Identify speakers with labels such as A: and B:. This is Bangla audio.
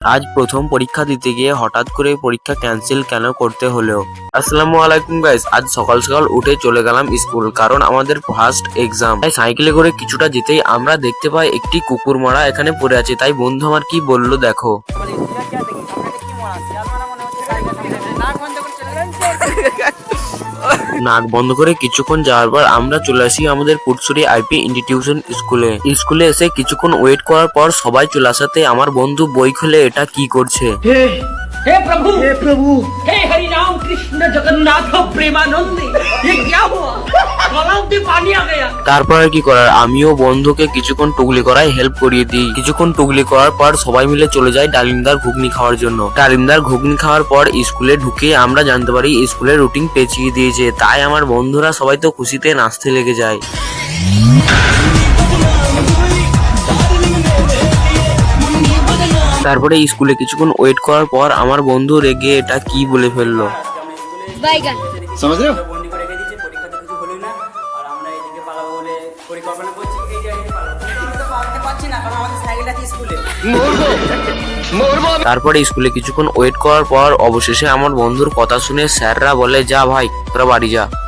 A: আজ প্রথম পরীক্ষা দিতে গিয়ে হঠাৎ করে পরীক্ষা ক্যান্সেল কেন করতে হলো। আসসালামু আলাইকুম গাইস, আজ সকাল সকাল উঠে চলে গেলাম স্কুল, কারণ আমাদের ফার্স্ট এক্সাম। তাই সাইকেলে করে কিছুটা যেতেই আমরা দেখতে পাই একটি কুকুর মারা এখানে পড়ে আছে। তাই বন্ধু আমার কি বললো দেখো। নাক বন্ধ করে কিছুক্ষণ যাওয়ার পর আমরা চলে আসি আমাদের পুটসুরি আইপি ইনস্টিটিউশন স্কুলে এসে কিছুক্ষণ ওয়েট করার পর সবাই চলে আসাতে আমার বন্ধু বই খুলে এটা কি করছে।
B: हे प्रभु हे हरि राम कृष्ण जगन्नाथ प्रेमानंद ये क्या हुआ गलाव में पानी आ गया।
A: তারপর আর কি করার, আমিও বন্ধুকে কিছুক্ষণ টুগলি করায় হেল্প করিয়ে দিই। কিছুক্ষণ টুগলি করার পর সবাই মিলে চলে যায় ডালিমদার ঘুগনি খাওয়ার জন্য। ডালিমদার ঘুগনি খাওয়ার পর স্কুলে ঢুকে আমরা জানতে পারি স্কুলের রুটিন পেঁচিয়ে দিয়েছে। তাই আমার বন্ধুরা সবাই তো খুশিতে নাচতে লেগে যায়। তারপরে স্কুলে কিছুক্ষণ ওয়েট করার পর আমার বন্ধু রেগে এটা কি বলে ফেললো।
C: समझ रहे हो?
D: বন্দি করে রেখে দিয়েছে, পরীক্ষাতে কিছু হলোই না। আর আমরা এদিকে পালাবো বলে পরিকল্পনা করছি, এই জায়গায় পালাবো। কিন্তু তো পালাতে পারছি না, কারণ আমাদের সাইকেল আছে স্কুলে।
A: তারপরে স্কুলে কিছুক্ষণ ওয়েট করার পর অবশেষে আমার বন্ধুর কথা শুনে স্যাররা বলে, যা ভাই তোরা বাড়ি যা।